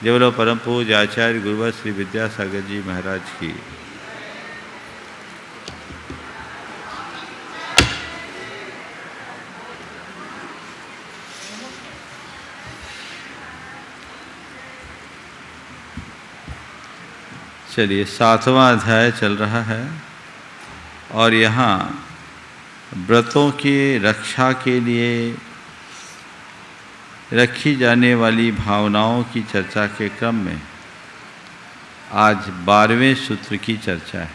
देवलो परम पूज्य आचार्य गुरुवर श्री विद्यासागर जी महाराज की। चलिए 7वां अध्याय चल रहा है और यहाँ व्रतों की रक्षा के लिए रखी जाने वाली भावनाओं की चर्चा के क्रम में आज 12वें सूत्र की चर्चा है।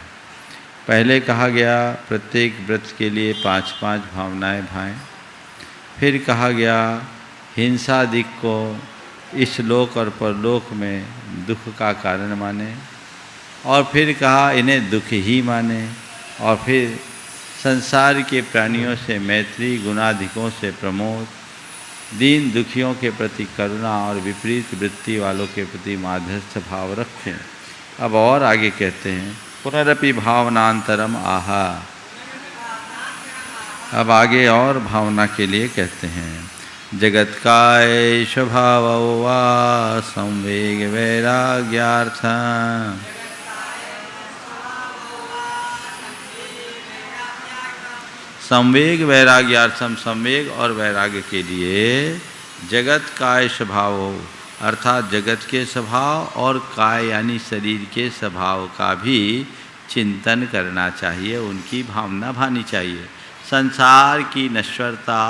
पहले कहा गया प्रत्येक व्रत के लिए 5-5 भावनाएं भाएं। फिर कहा गया हिंसादिक को इस लोक और परलोक में दुख का कारण माने, और फिर कहा इन्हें दुख ही माने, और फिर संसार के प्राणियों से मैत्री, गुणाधिकों से प्रमोद, दीन दुखियों के प्रति करुणा और विपरीत वृत्ति वालों के प्रति माध्यस्थ भाव रखें। अब और आगे कहते हैं पुनरपि भावनांतरम आहा। अब आगे और भावना के लिए कहते हैं जगत काय स्वभाव वा संवेग वैराग्यार्थ संवेग वैराग्यार्थम। संवेग और वैराग्य के लिए जगत काय स्वभाव अर्थात जगत के स्वभाव और काय यानी शरीर के स्वभाव का भी चिंतन करना चाहिए, उनकी भावना भानी चाहिए। संसार की नश्वरता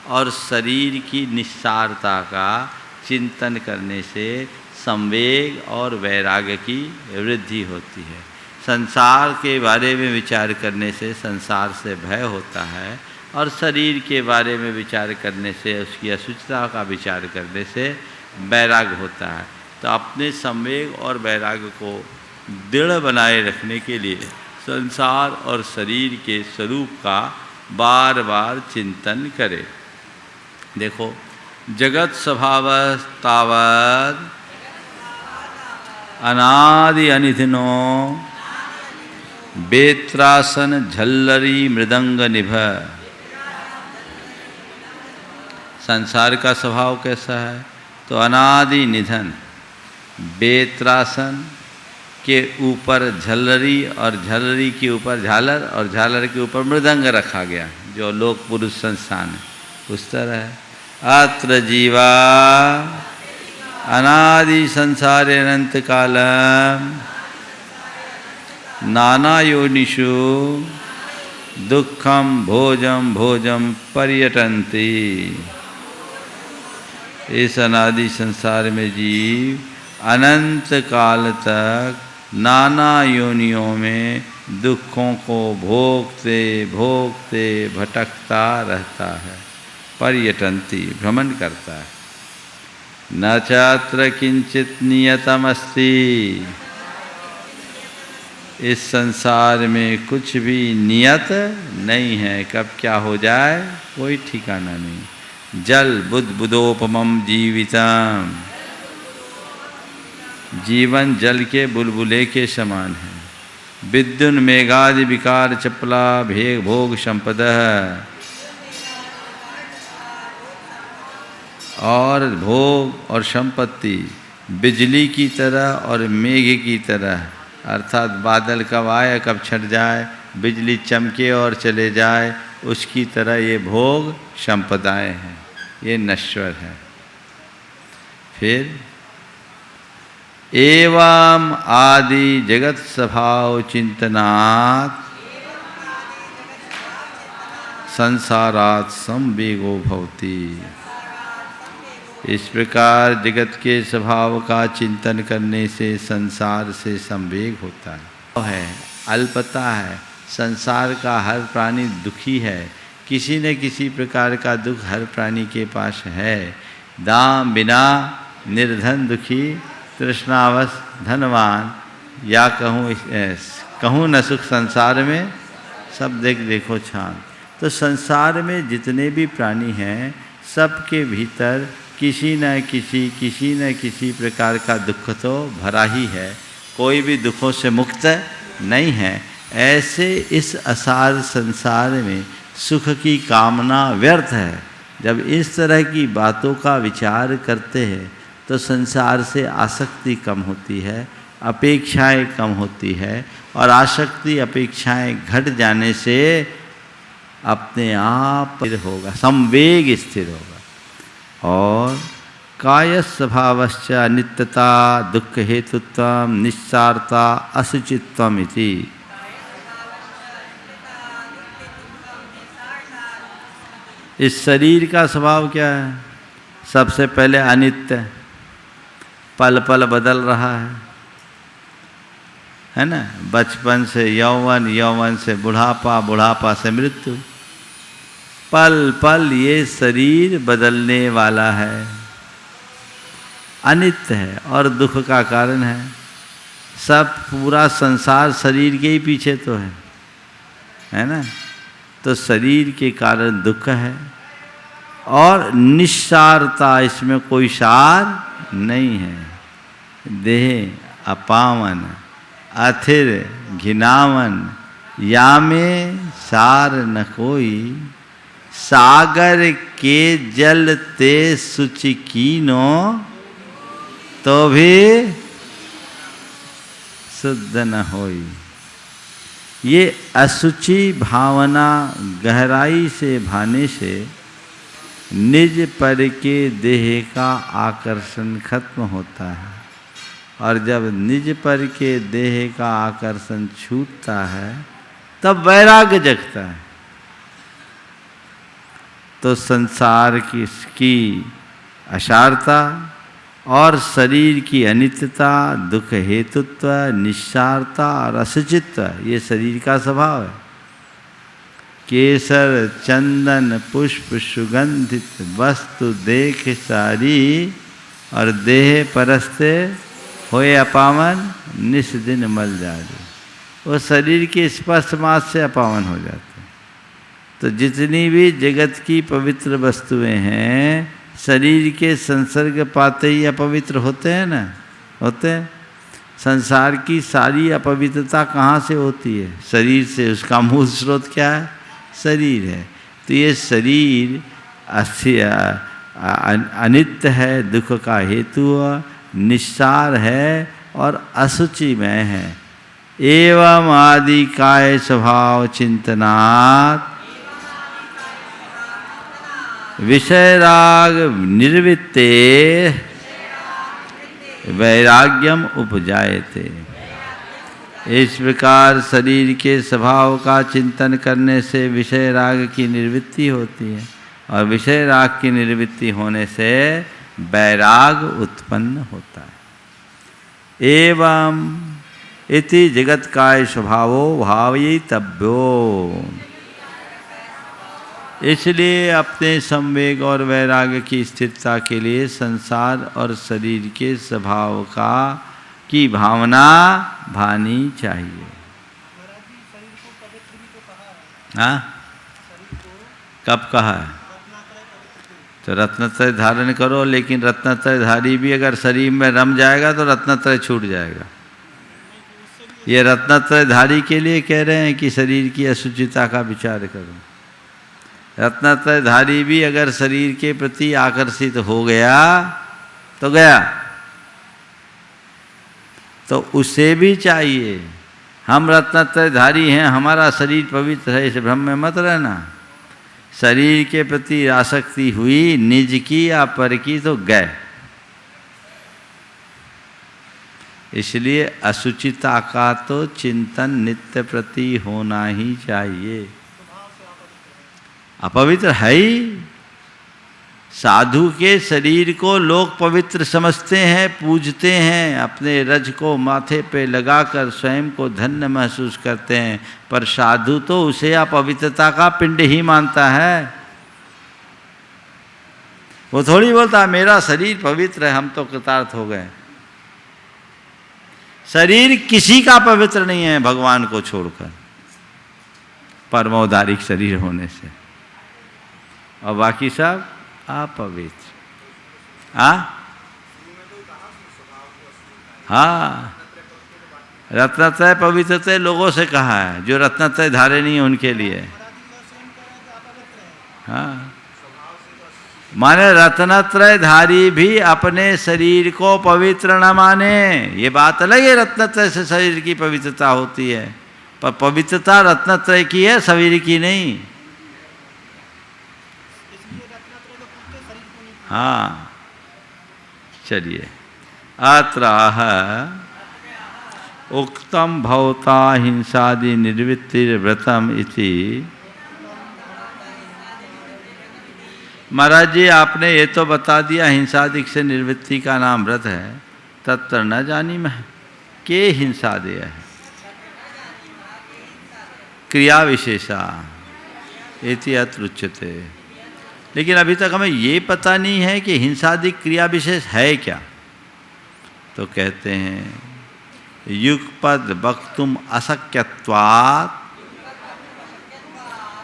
और शरीर की निस्सारता का चिंतन करने से संवेग और वैराग्य की वृद्धि होती है। संसार के बारे में विचार करने से संसार से भय होता है, और शरीर के बारे में विचार करने से, उसकी अशुचिता का विचार करने से वैराग्य होता है। तो अपने संवेग और वैराग्य को दृढ़ बनाए रखने के लिए संसार और शरीर के स्वरूप का बार बार चिंतन करें। देखो जगत स्वभावस्तावत् अनादि अनिधिनो बेत्रासन झल्लरी मृदंग निभ। संसार का स्वभाव कैसा है? तो अनादि निधन, बेत्रासन के ऊपर झल्लरी और झल्लरी के ऊपर झालर और झालर के ऊपर मृदंग रखा गया, जो लोक पुरुष संस्थान है उस तरह है। अत्र जीवा अनादि संसारे अनंत कालम नाना योनिषु दुखम भोजम भोजम पर्यटन्ति। इस अनादि संसार में जीव अनंत काल तक नाना योनियों में दुखों को भोगते भोगते भटकता रहता है। पर्यटन्ति भ्रमण करता है। न चात्र किंचित नियतमस्ति। इस संसार में कुछ भी नियत नहीं है, कब क्या हो जाए कोई ठिकाना नहीं। जल बुद्बुदोपमं जीवितम। जीवन जल के बुलबुले के समान है। विद्युन मेघादि विकार चपला भेग भोग संपदः। और भोग और संपत्ति बिजली की तरह और मेघ की तरह, अर्थात बादल कब आए कब छट जाए, बिजली चमके और चले जाए, उसकी तरह ये भोग संपदाएं हैं, ये नश्वर है। फिर एवं आदि जगत स्वभाव चिंतनात् संसारात् संवेगो भवति। इस प्रकार जगत के स्वभाव का चिंतन करने से संसार से संवेग होता है। अल्पता है, संसार का हर प्राणी दुखी है, किसी न किसी प्रकार का दुख हर प्राणी के पास है। दाम बिना निर्धन दुखी, तृष्णावश धनवान, या कहूँ न सुख संसार में सब देखो छान। तो संसार में जितने भी प्राणी हैं सबके भीतर किसी न किसी प्रकार का दुख तो भरा ही है, कोई भी दुखों से मुक्त नहीं है। ऐसे इस असार संसार में सुख की कामना व्यर्थ है। जब इस तरह की बातों का विचार करते हैं तो संसार से आसक्ति कम होती है, अपेक्षाएं कम होती है, और आसक्ति अपेक्षाएं घट जाने से अपने आप स्थिर होगा, संवेग स्थिर होगा। और काय स्वभावश्च अनित्यता दुख हेतुत्व निस्सारता असुचित्वम इति। इस शरीर का स्वभाव क्या है? सबसे पहले अनित्य, पल पल बदल रहा है ना। बचपन से यौवन, यौवन से बुढ़ापा, बुढ़ापा से मृत्यु, पल पल ये शरीर बदलने वाला है, अनित्य है और दुख का कारण है। सब पूरा संसार शरीर के ही पीछे तो है ना। तो शरीर के कारण दुख है, और निस्सारता, इसमें कोई सार नहीं है। देह अपावन अथिर घिनावन, या में सार न कोई, सागर के जल ते सुचि कीनो, तो भी शुद्ध न होई। ये असुचि भावना गहराई से भाने से निज पर के देह का आकर्षण खत्म होता है, और जब निज पर के देह का आकर्षण छूटता है तब वैराग्य जगता है। तो संसार की असारता और शरीर की अनित्यता, दुख हेतुत्व, निस्सारता और असुचित्व, ये शरीर का स्वभाव है। केसर चंदन पुष्प सुगंधित वस्तु देख सारी, और देह परस्ते होए अपावन निस दिन मल जारी। वो शरीर के स्पर्श मात्र से अपावन हो जाते हैं। तो जितनी भी जगत की पवित्र वस्तुएं हैं, शरीर के संसर्ग पाते ही अपवित्र होते हैं ना, होते हैं। संसार की सारी अपवित्रता कहाँ से होती है? शरीर से। उसका मूल स्रोत क्या है? शरीर है। तो ये शरीर अनित्य है, दुख का हेतु, निस्सार है और असुचिमय है। एवं आदि काय स्वभाव चिंतनात् विषय राग निर्वृत्ते वैराग्यम उपजायते। इस प्रकार शरीर के स्वभाव का चिंतन करने से विषय राग की निवृत्ति होती है, और विषय राग की निवृत्ति होने से वैराग उत्पन्न होता है। एवं इति जगत काय स्वभावो भावयितव्यो। इसलिए अपने संवेग और वैराग्य की स्थिरता के लिए संसार और शरीर के स्वभाव की भावना भानी चाहिए। हाँ, कब कहा है? तो रत्नत्रय धारण करो, लेकिन रत्नत्रय धारी भी अगर शरीर में रम जाएगा तो रत्नत्रय छूट जाएगा। ये रत्नत्रय धारी के लिए कह रहे हैं कि शरीर की अशुचिता का विचार करो। रत्नत्रय धारी भी अगर शरीर के प्रति आकर्षित हो गया तो गया, तो उसे भी चाहिए। हम रत्नत्रय धारी हैं, हमारा शरीर पवित्र है, इस भ्रम में मत रहना। शरीर के प्रति आसक्ति हुई, निज की या पर की, तो गए। इसलिए असुचिता का तो चिंतन नित्य प्रति होना ही चाहिए। अपवित्र है ही। साधु के शरीर को लोग पवित्र समझते हैं, पूजते हैं, अपने रज को माथे पे लगाकर स्वयं को धन्य महसूस करते हैं, पर साधु तो उसे अपवित्रता का पिंड ही मानता है। वो थोड़ी बोलता मेरा शरीर पवित्र है, हम तो कृतार्थ हो गए। शरीर किसी का पवित्र नहीं है भगवान को छोड़कर, परमोदारिक शरीर होने से, और बाकी सब अपवित्र। हाँ, रत्नत्रय पवित्रता लोगों से कहा है, जो रत्नत्रय धारे नहीं है उनके लिए। हाँ, माने रत्नत्रय धारी भी अपने शरीर को पवित्र न माने। ये बात अलग है, रत्नत्रय से शरीर की पवित्रता होती है, पर पवित्रता रत्नत्रय की है, शरीर की नहीं। हाँ, चलिए। अत्राह उक्तम भवता हिंसादि निर्वृत्तिर्व्रतम इति। महाराज जी, आपने ये तो बता दिया हिंसादिक से निर्वृत्ति का नाम व्रत है, तत्र न जानी मैं के हिंसादय है क्रिया विशेषा इति अत्र उच्यते। लेकिन अभी तक हमें ये पता नहीं है कि हिंसादिक क्रिया विशेष है क्या। तो कहते हैं युगपद वक्तुम अशक्यत्वात्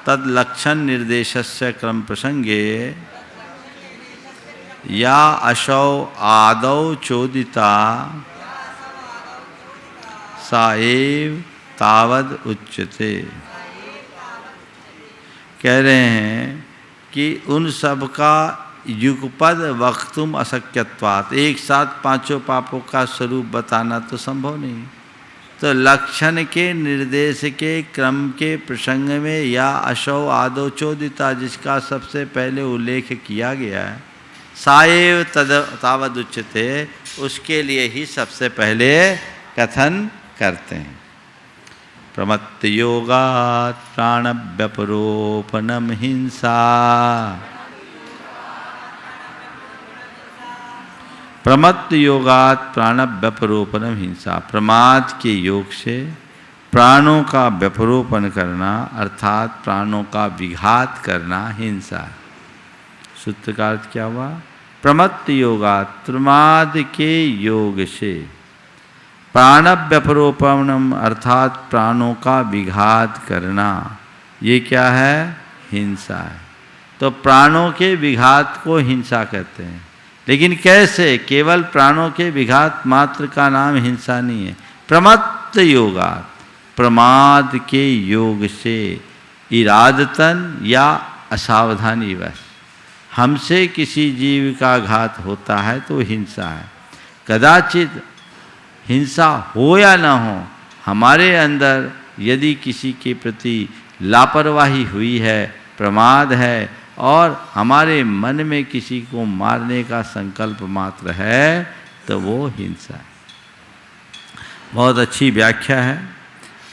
तद लक्षण निर्देशस्य क्रम प्रसंगे या अशौ आदौ चोदिता सा एव तावद उच्यते। कह रहे हैं कि उन सब का युगपद वक्तुम अशक्यत्वात्, एक साथ पांचों पापों का स्वरूप बताना तो संभव नहीं। तो लक्षण के निर्देश के क्रम के प्रसंग में या अशौ आदो चोदिता, जिसका सबसे पहले उल्लेख किया गया है, साएव तद तावद उच्यते, उसके लिए ही सबसे पहले कथन करते हैं। प्रमत्त योगात् प्राण व्यपरोपनम हिंसा। प्रमत्त योगात् प्राण व्यपरोपनम हिंसा। प्रमाद के योग से प्राणों का व्यपरोपन करना अर्थात प्राणों का विघात करना हिंसा। सूत्र का अर्थ क्या हुआ? प्रमत्त योगात्, प्रमाद के योग से प्राण व्यपरोपनम अर्थात प्राणों का विघात करना, ये क्या है? हिंसा है। तो प्राणों के विघात को हिंसा कहते हैं। लेकिन कैसे? केवल प्राणों के विघात मात्र का नाम हिंसा नहीं है। प्रमत्त योगात्, प्रमाद के योग से इरादतन या असावधानी वश हमसे किसी जीव का घात होता है तो हिंसा है। कदाचित हिंसा हो या न हो, हमारे अंदर यदि किसी के प्रति लापरवाही हुई है, प्रमाद है, और हमारे मन में किसी को मारने का संकल्प मात्र है, तो वो हिंसा है। बहुत अच्छी व्याख्या है।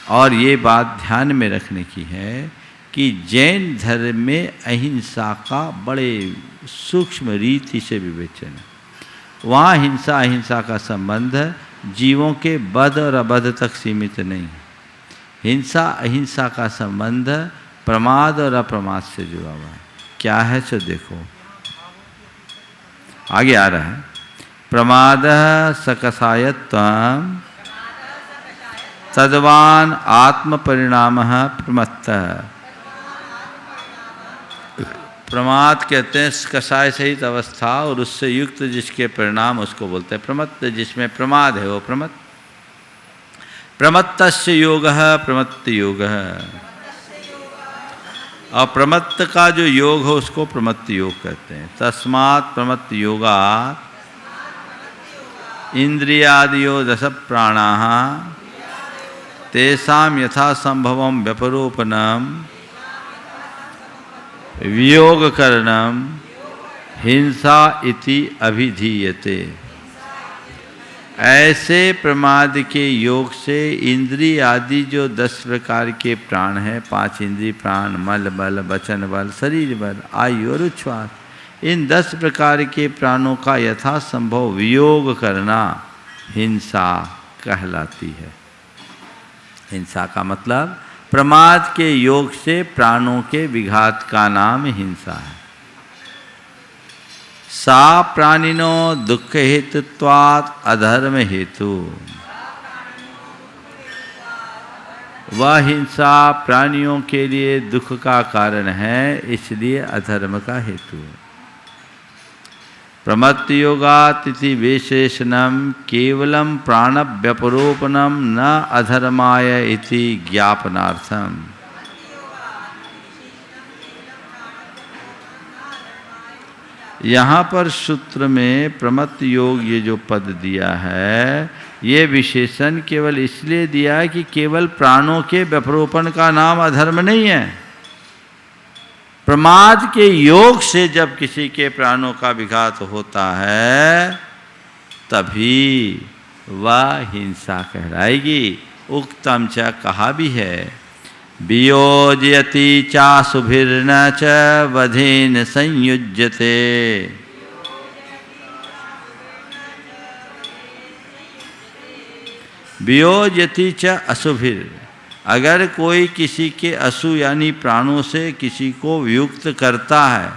और ये बात ध्यान में रखने की है कि जैन धर्म में अहिंसा का बड़े सूक्ष्म रीति से विवेचन है। वहाँ हिंसा अहिंसा का संबंध जीवों के वध और अवध तक सीमित नहीं है। हिंसा अहिंसा का संबंध प्रमाद और अप्रमाद से जुड़ा हुआ है। क्या है सो देखो, आगे आ रहा है। प्रमाद सकसायत्वं तद्वान आत्म परिणाम प्रमत्त। प्रमाद कहते हैं कसाय सहित अवस्था और उससे युक्त जिसके परिणाम उसको बोलते हैं प्रमत्त। जिसमें प्रमाद है वो प्रमत्त। प्रमत्तस्य योगः प्रमत्त योगः। और प्रमत्त का जो योग हो उसको प्रमत्त योग कहते हैं। तस्मात् प्रमत्त योगात् इंद्रियादियो दश प्राणाः तेषां यथा संभवं व्यपरोपनम वियोगकरणम हिंसा इति अभिधीयते। ऐसे प्रमाद के योग से इंद्रिय आदि जो 10 प्रकार के प्राण हैं, 5 इंद्रिय प्राण, मल बल, वचन बल, शरीर बल, आयु और उच्छ्वास, इन 10 प्रकार के प्राणों का यथासंभव वियोग करना हिंसा कहलाती है। हिंसा का मतलब प्रमाद के योग से प्राणों के विघात का नाम हिंसा है। सा प्राणिनो दुख हेतुत्वात् अधर्म हेतु। वह हिंसा प्राणियों के लिए दुख का कारण है, इसलिए अधर्म का हेतु है। प्रमत्त योगात् इति विशेषणम केवलम प्राण व्यपरोपनम न अधर्माय इति ज्ञापनार्थम। यहाँ पर सूत्र में प्रमत्त योग ये जो पद दिया है, ये विशेषण केवल इसलिए दिया है कि केवल प्राणों के व्यपरोपण का नाम अधर्म नहीं है। प्रमाद के योग से जब किसी के प्राणों का विघात होता है तभी वह हिंसा कहलाएगी। उक्तम च कहा भी है, वियोजयति चासुभिर्न च वधेन संयुज्यते। वियोजयति च अशुभिर, अगर कोई किसी के अशु यानी प्राणों से किसी को वियुक्त करता है,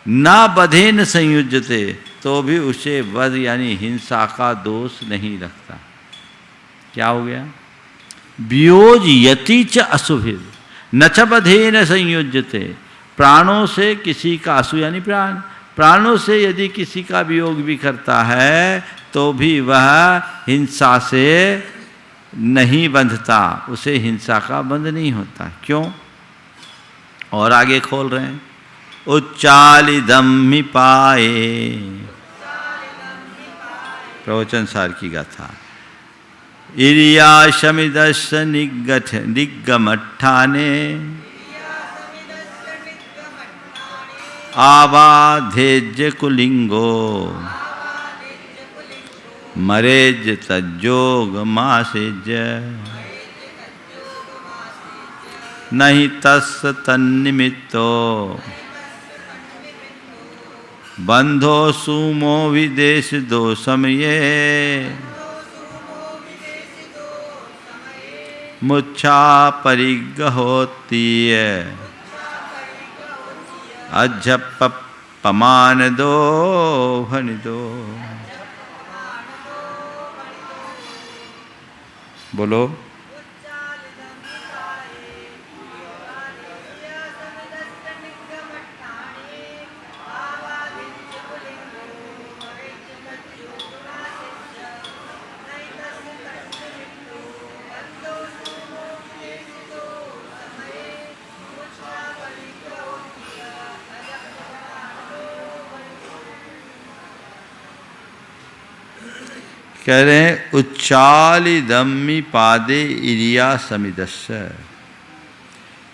ना वधेन संयुज्यते, तो भी उसे वध यानी हिंसा का दोष नहीं लगता। क्या हो गया? वियोज यति च अशुभिर न च वधेन संयुज्यते। प्राणों से किसी का अशु यानी प्राणों से यदि किसी का वियोग भी करता है तो भी वह हिंसा से नहीं बंधता, उसे हिंसा का बंध नहीं होता। क्यों? और आगे खोल रहे हैं, उच्चालिदम्मि पाये, प्रवचन सार की गाथा। इरिया शमिदश निगमठाने आवाधेज्य कुलिंगो मरेज तज्जोग मासेज नहीं तस् तन्निमित्तो बंधो सुमो विदेश दो समये मुच्छा परिगहोतीय अज्जप पमान दो भनि दो। बोलो। कह रहे हैं उच्चालिदम्मि पादे इरिया समिदस्य।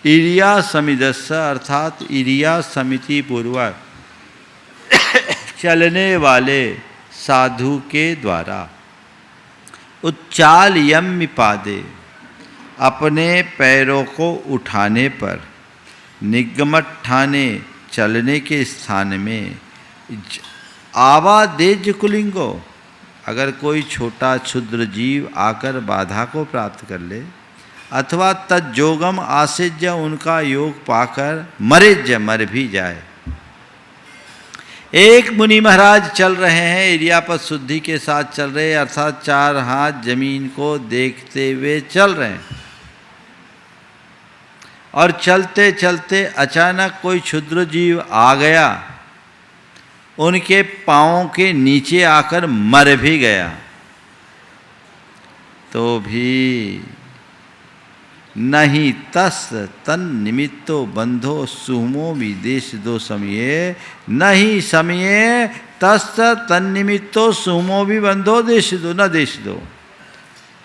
इरिया समिदस्य अर्थात इरिया समिति पूर्वक चलने वाले साधु के द्वारा उच्चालयम्मि पादे अपने पैरों को उठाने पर निगमठाने चलने के स्थान में आवादेज कुलिंगो, अगर कोई छोटा क्षुद्र जीव आकर बाधा को प्राप्त कर ले अथवा तज्जोगम आसेज्य उनका योग पाकर मरेज्य मर भी जाए। एक मुनि महाराज चल रहे हैं, इरियापत शुद्धि के साथ चल रहे, अर्थात 4 हाथ जमीन को देखते हुए चल रहे हैं और चलते चलते अचानक कोई क्षुद्र जीव आ गया, उनके पाँव के नीचे आकर मर भी गया, तो भी नहीं तस् तन निमित्तो बंधो सुमो विदेश दो समये, नहीं समये तस् तन निमित्तो सुमो भी बंधो देश दो न देश दो।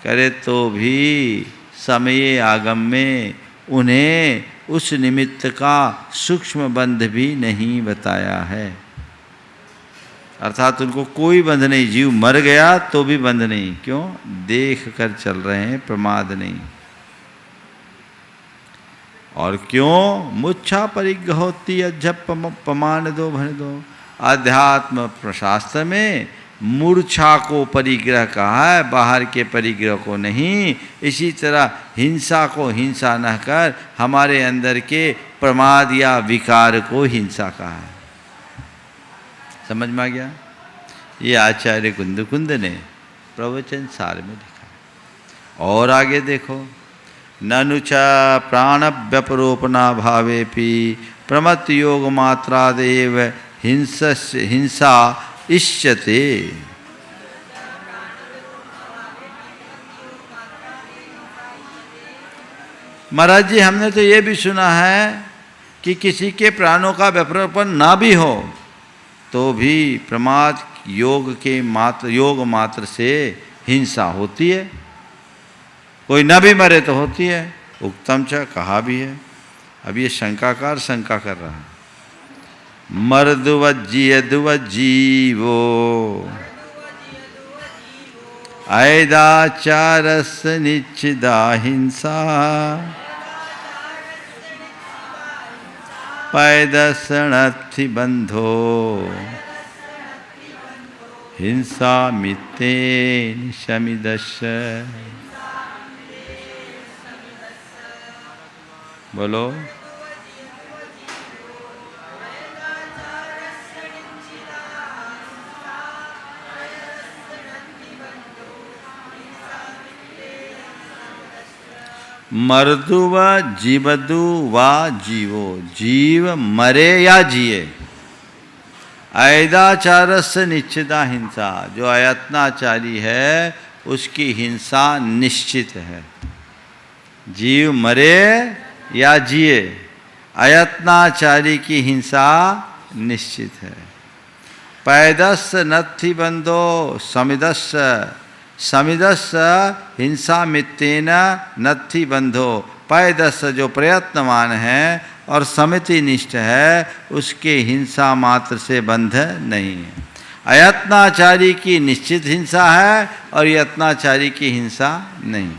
करे तो भी समय आगम में उन्हें उस निमित्त का सूक्ष्म बंध भी नहीं बताया है। अर्थात उनको कोई बंध नहीं, जीव मर गया तो भी बंध नहीं। क्यों? देख कर चल रहे हैं, प्रमाद नहीं। और क्यों? मुच्छा परिगहोती अज्जप पमान दो भन दो। अध्यात्म प्रशास्त्र में मूर्छा को परिग्रह कहा है, बाहर के परिग्रह को नहीं। इसी तरह हिंसा को हिंसा न कर हमारे अंदर के प्रमाद या विकार को हिंसा कहा है। समझ में आ गया? ये आचार्य कुंद ने प्रवचन सार में लिखा है। और आगे देखो, ननु च प्राण व्यपरोपना भावेपि प्रमत्त योग मात्रादेव हिंसा इष्यते। महाराज जी, हमने तो ये भी सुना है कि किसी के प्राणों का व्यपरोपण ना भी हो तो भी प्रमाद योग मात्र से हिंसा होती है। कोई न भी मरे तो होती है। उक्तम च कहा भी है। अब ये शंकाकार शंका कर रहा है। मर्दुवज्जियदुव जीवो ऐदाचारस् निच्छिदा हिंसा पैदसणत्थि बंधो हिंसा मित्ते शमिदस्य। बोलो। मर्दु व जीवदु व जीवो, जीव मरे या जिए, ऐदाचारस्य निश्चिता हिंसा, जो अयत्नाचारी है उसकी हिंसा निश्चित है। जीव मरे या जिए, अयत्नाचारी की हिंसा निश्चित है। पैदस्य नत्थि बंधो समिदस्य, समिदस्य हिंसा मित्तेन नत्थि बंधो, पैदस्य जो प्रयत्नवान है और समिति निष्ठ है उसके हिंसा मात्र से बंध नहीं है। अयत्नाचारी की निश्चित हिंसा है और यत्नाचारी की हिंसा नहीं।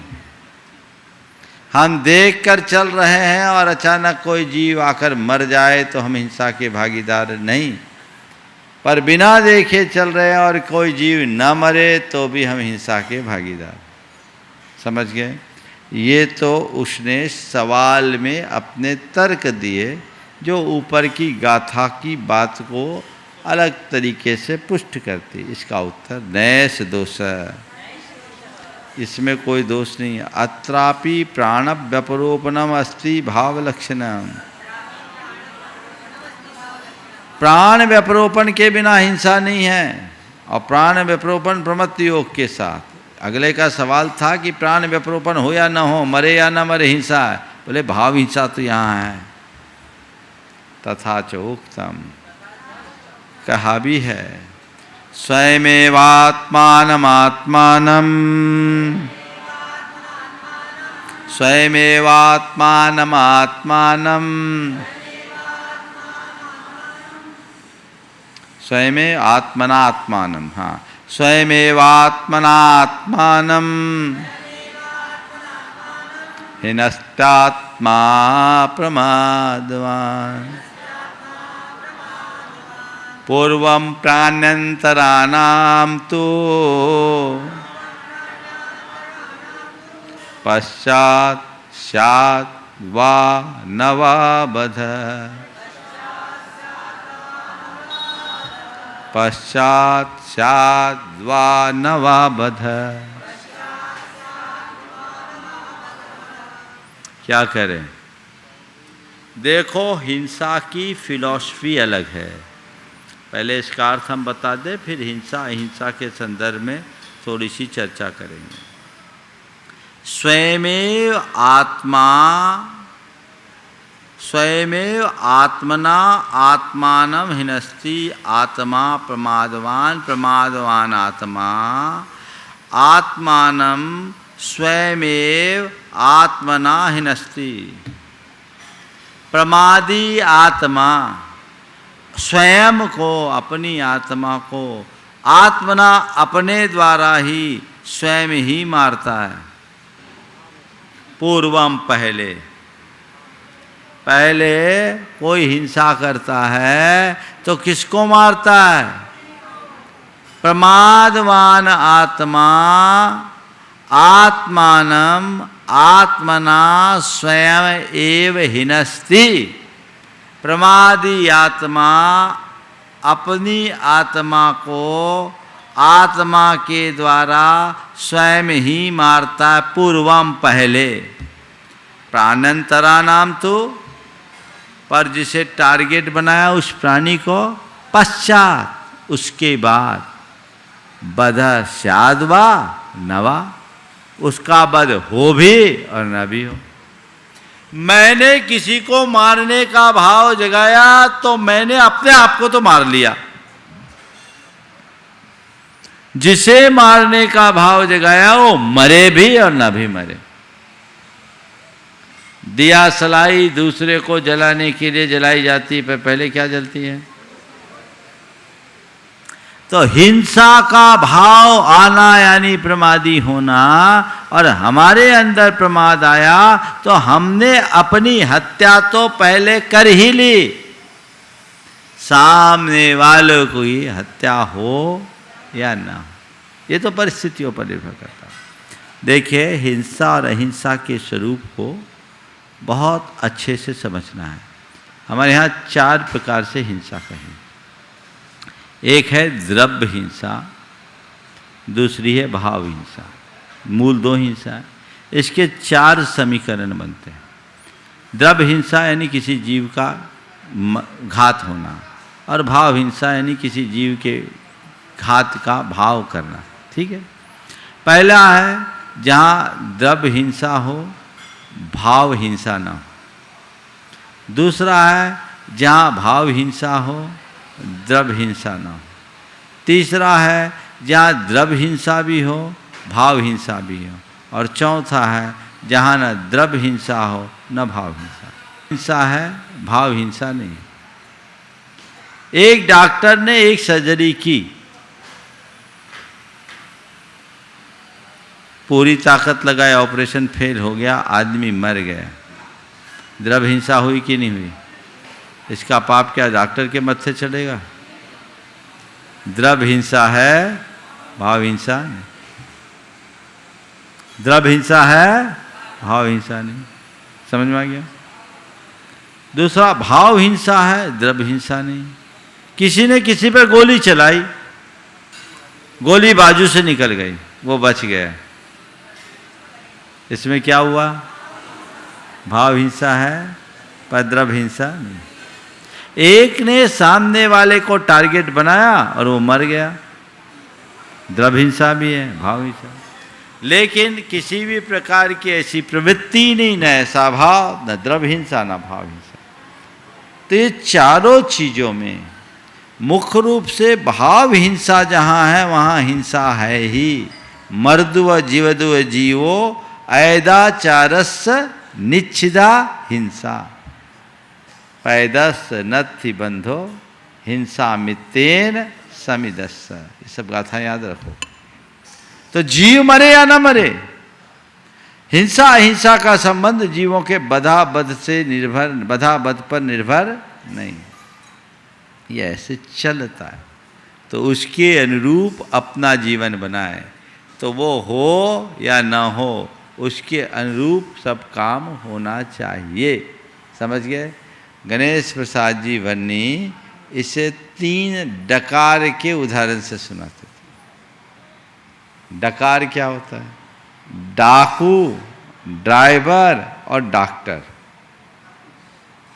हम देख कर चल रहे हैं और अचानक कोई जीव आकर मर जाए तो हम हिंसा के भागीदार नहीं, पर बिना देखे चल रहे हैं और कोई जीव न मरे तो भी हम हिंसा के भागीदार। समझ गए? ये तो उसने सवाल में अपने तर्क दिए जो ऊपर की गाथा की बात को अलग तरीके से पुष्ट करती। इसका उत्तर नैष दोष, इसमें कोई दोष नहीं है। अत्रापि प्राण व्यपरोपणम अस्ति भाव लक्षणम, प्राण व्यपरोपण के बिना हिंसा नहीं है, और प्राण व्यपरोपण प्रमत्त योग के साथ। अगले का सवाल था कि प्राण व्यपरोपण हो या न हो, मरे या न मरे हिंसा है, बोले भाव हिंसा तो यहाँ है। तथा चोक्तम, कहा भी है, स्वयमेवात्मानमात्मानम, स्वयमेवात्मानमात्मानम, स्वयमेव आत्मनात्मानम, हाँ, स्वयमेवात्मनात्मानम हिनस्त्यात्मा प्रमादवान्, पूर्वं प्राण्यन्तराणां तु पश्चात् स्यात् वा न वा बध, पश्चात् स्यात् वा न वा बध। क्या करें? देखो, हिंसा की फिलॉसफी अलग है। पहले इसका अर्थ हम बता दें, फिर हिंसा अहिंसा के संदर्भ में थोड़ी सी चर्चा करेंगे। स्वयमेव आत्मा, स्वयमेव आत्मना आत्मानं हिनस्ति, आत्मा प्रमादवान, प्रमादवान आत्मा आत्मानं स्वयमेव आत्मना हिनस्ति। प्रमादी आत्मा स्वयं को, अपनी आत्मा को आत्मना अपने द्वारा ही स्वयं ही मारता है। पूर्वम पहले, पहले कोई हिंसा करता है तो किसको मारता है? प्रमादवान आत्मा आत्मानं आत्मना स्वयं एव हिनस्ति। प्रमादी आत्मा अपनी आत्मा को आत्मा के द्वारा स्वयं ही मारता है। पूर्वम पहले, प्राण्यंतरा नाम तो, पर जिसे टारगेट बनाया उस प्राणी को, पश्चात उसके बाद, बध स्याद वा न वा, उसका वध हो भी और न भी हो। मैंने किसी को मारने का भाव जगाया तो मैंने अपने आप को तो मार लिया, जिसे मारने का भाव जगाया वो मरे भी और ना भी मरे। दिया सलाई दूसरे को जलाने के लिए जलाई जाती है, पर पहले क्या जलती है? तो हिंसा का भाव आना यानी प्रमादी होना, और हमारे अंदर प्रमाद आया तो हमने अपनी हत्या तो पहले कर ही ली, सामने वालों को ही हत्या हो या ना हो, ये तो परिस्थितियों पर निर्भर करता है। देखिए, हिंसा और अहिंसा के स्वरूप को बहुत अच्छे से समझना है। हमारे यहाँ 4 प्रकार से हिंसा कहें। एक है द्रव्य हिंसा, दूसरी है भाव हिंसा, मूल 2 हिंसा है। इसके 4 समीकरण बनते हैं। द्रव्य हिंसा यानी किसी जीव का घात होना, और भाव हिंसा यानी किसी जीव के घात का भाव करना। ठीक है, पहला है जहाँ द्रव्य हिंसा हो, भाव हिंसा ना हो। दूसरा है जहाँ भाव हिंसा हो, द्रव्य हिंसा ना हो। तीसरा है जहाँ द्रव्य हिंसा भी हो, भाव हिंसा भी हो। और चौथा है जहाँ न द्रव्य हिंसा हो न भाव हिंसा। हिंसा है, भाव हिंसा नहीं। एक डॉक्टर ने एक सर्जरी की, पूरी ताकत लगाए, ऑपरेशन फेल हो गया, आदमी मर गया। द्रव्य हिंसा हुई कि नहीं हुई? इसका पाप क्या डॉक्टर के मत्थे चढ़ेगा? द्रव्य हिंसा है, भाव हिंसा नहीं। द्रव्य हिंसा है, भाव हिंसा नहीं। समझ में आ गया? दूसरा भाव हिंसा है, द्रव्य हिंसा नहीं। किसी ने किसी पर गोली चलाई, गोली बाजू से निकल गई, वो बच गया, इसमें क्या हुआ? भाव हिंसा है, पर द्रव्य हिंसा नहीं। एक ने सामने वाले को टारगेट बनाया और वो मर गया, द्रव्य हिंसा भी है, भाव हिंसा। लेकिन किसी भी प्रकार की ऐसी प्रवृत्ति नहीं, न ऐसा भाव, न द्रव्य हिंसा न भाव हिंसा। तो ये चारों चीजों में मुख्य रूप से भाव हिंसा जहाँ है वहाँ हिंसा है ही। मर्दुव जीवदुव जीवो ऐदाचारस निच्छिदा हिंसा, पैदस नत्थि बंधो हिंसा मित्तेन समिदस्स। ये सब गाथा याद रखो। तो जीव मरे या न मरे, हिंसा अहिंसा का संबंध जीवों के बधाबध से निर्भर, बधाबध पर निर्भर नहीं, ये ऐसे चलता है। तो उसके अनुरूप अपना जीवन बनाए, तो वो हो या ना हो, उसके अनुरूप सब काम होना चाहिए। समझ गए? गणेश प्रसाद जी वर्णी इसे 3 डकार के उदाहरण से सुनाते थे। डकार क्या होता है? डाकू, ड्राइवर और डॉक्टर।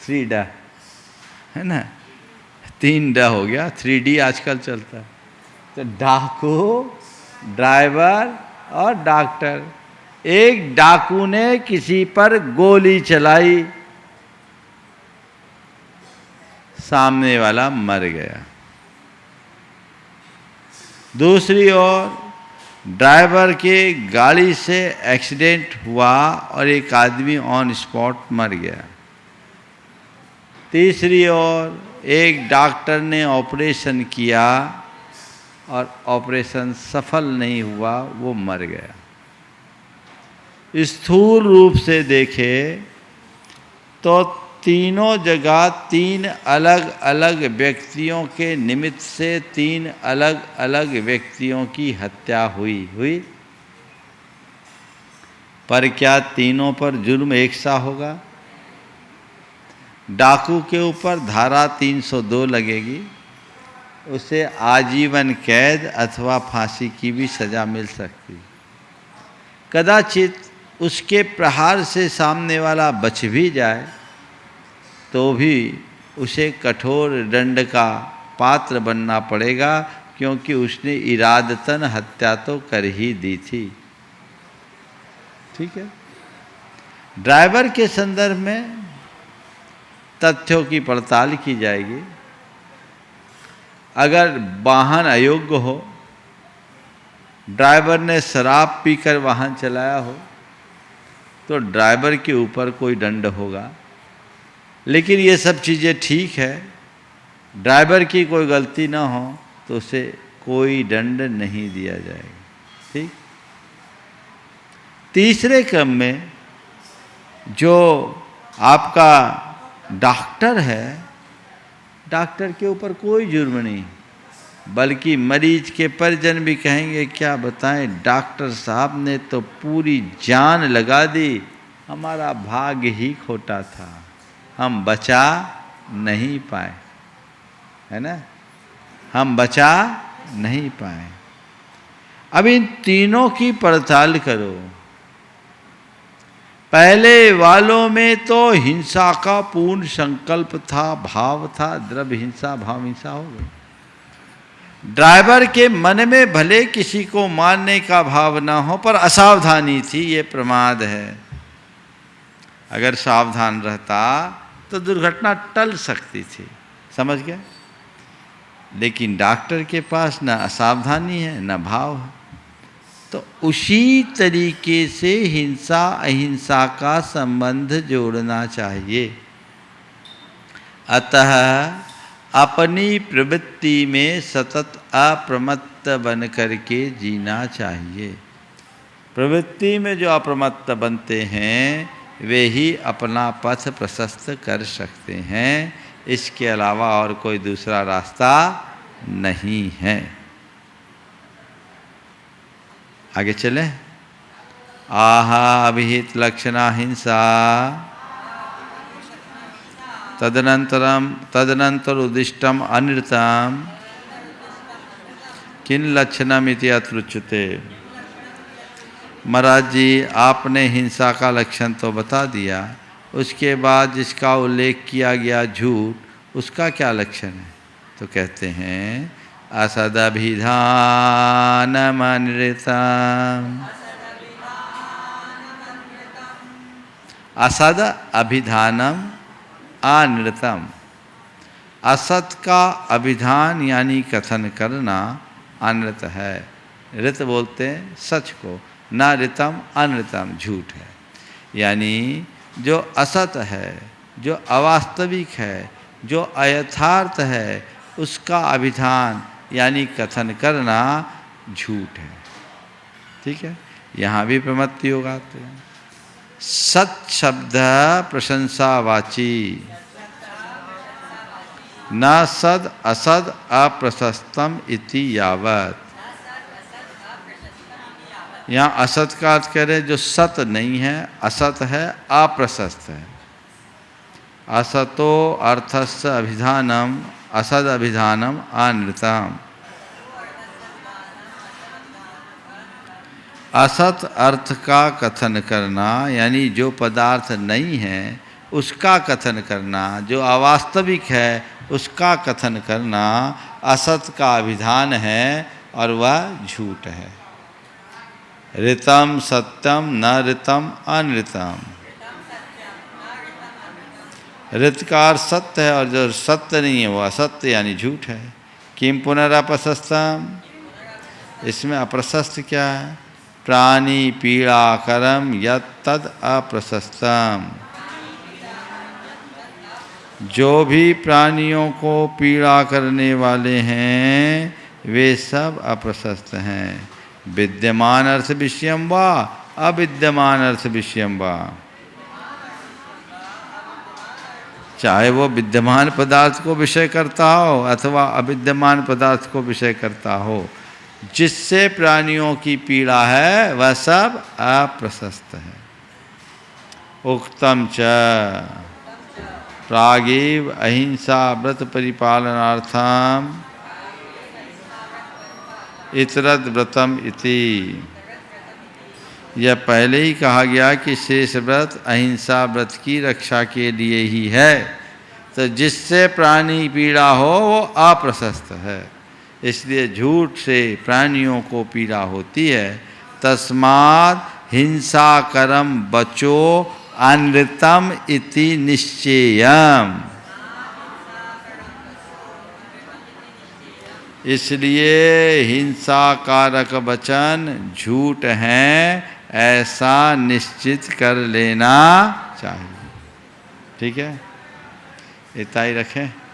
3 ड है ना, 3 ड हो गया, 3D आजकल चलता है। तो डाकू, ड्राइवर और डॉक्टर। एक डाकू ने किसी पर गोली चलाई, सामने वाला मर गया। दूसरी ओर ड्राइवर के गाड़ी से एक्सीडेंट हुआ और एक आदमी ऑन स्पॉट मर गया। तीसरी ओर एक डॉक्टर ने ऑपरेशन किया और ऑपरेशन सफल नहीं हुआ, वो मर गया। स्थूल रूप से देखे तो तीनों जगह 3 अलग अलग व्यक्तियों के निमित्त से 3 अलग अलग व्यक्तियों की हत्या हुई। पर क्या तीनों पर जुर्म एक सा होगा? डाकू के ऊपर धारा 302 लगेगी, उसे आजीवन कैद अथवा फांसी की भी सजा मिल सकती। कदाचित उसके प्रहार से सामने वाला बच भी जाए तो भी उसे कठोर दंड का पात्र बनना पड़ेगा, क्योंकि उसने इरादतन हत्या तो कर ही दी थी। ठीक है? ड्राइवर के संदर्भ में तथ्यों की पड़ताल की जाएगी। अगर वाहन अयोग्य हो ड्राइवर ने शराब पीकर वाहन चलाया हो तो ड्राइवर के ऊपर कोई दंड होगा, लेकिन ये सब चीज़ें ठीक है, ड्राइवर की कोई गलती ना हो तो उसे कोई दंड नहीं दिया जाएगा। ठीक। तीसरे क्रम में जो आपका डॉक्टर है, डॉक्टर के ऊपर कोई जुर्म नहीं, बल्कि मरीज के परिजन भी कहेंगे क्या बताएं, डॉक्टर साहब ने तो पूरी जान लगा दी, हमारा भाग्य ही खोटा था, हम बचा नहीं पाए, है ना, हम बचा नहीं पाए। अब इन तीनों की पड़ताल करो। पहले वालों में तो हिंसा का पूर्ण संकल्प था, भाव था, द्रव्य हिंसा भाव हिंसा हो गई। ड्राइवर के मन में भले किसी को मारने का भाव ना हो, पर असावधानी थी, ये प्रमाद है। अगर सावधान रहता तो दुर्घटना टल सकती थी, समझ गए। लेकिन डॉक्टर के पास न असावधानी है न भाव है, तो उसी तरीके से हिंसा अहिंसा का संबंध जोड़ना चाहिए। अतः अपनी प्रवृत्ति में सतत अप्रमत्त बन करके जीना चाहिए। प्रवृत्ति में जो अप्रमत्त बनते हैं वे ही अपना पथ प्रशस्त कर सकते हैं, इसके अलावा और कोई दूसरा रास्ता नहीं है। आगे चले। आहा अभिहित लक्षणा हिंसा तदनंतर उदिष्टम अनृतम किन लक्षणमिति अत्रुच्यते। महाराज जी आपने हिंसा का लक्षण तो बता दिया, उसके बाद जिसका उल्लेख किया गया झूठ, उसका क्या लक्षण है? तो कहते हैं असदभिधानमनृतम्। असद अभिधानम अनृतम। असत का अभिधान यानी कथन करना अनृत है। ऋत बोलते हैं सच को, न ऋतम अनृतम झूठ है। यानी जो असत है, जो अवास्तविक है, जो अयथार्थ है, उसका अभिधान यानी कथन करना झूठ है। ठीक है, यहाँ भी प्रमत्ति होगा। तो सत शब्द प्रशंसावाची, न सद असद अप्रशस्तम इति यावत। यहाँ असत का अर्थ कह रहे जो सत नहीं है, असत है, अप्रशस्त है। असतो अर्थस्य अभिधानम असद अभिधानम अनृतम। असत अर्थ का कथन करना यानी जो पदार्थ नहीं है उसका कथन करना, जो अवास्तविक है उसका कथन करना असत का अभिधान है और वह झूठ है। ऋतम सत्यम न ऋतम अनृतम। ऋत का अर्थ सत्य है और जो सत्य नहीं है वो असत्य यानी झूठ है। किम पुनरअप्रशस्तम, इसमें अप्रशस्त क्या है? प्राणी पीड़ा करम यत् तद अप्रशस्तम। जो भी प्राणियों को पीड़ा करने वाले हैं वे सब अप्रशस्त हैं। विद्यमान अर्थ विषयम वा अविद्यमान अर्थ विषयम वा, चाहे वो विद्यमान पदार्थ को विषय करता हो अथवा अविद्यमान पदार्थ को विषय करता हो, जिससे प्राणियों की पीड़ा है वह सब अप्रशस्त है। उक्तम च प्रागेव अहिंसा व्रत परिपालनार्थम इतरद व्रतम इति। यह पहले ही कहा गया कि शेष व्रत अहिंसा व्रत की रक्षा के लिए ही है, तो जिससे प्राणी पीड़ा हो वो अप्रशस्त है। इसलिए झूठ से प्राणियों को पीड़ा होती है। तस्मात् हिंसा करम बचो अनृतम इति निश्चेयम। इसलिए हिंसा कारक वचन झूठ हैं ऐसा निश्चित कर लेना चाहिए। ठीक है, इतना ही रखें।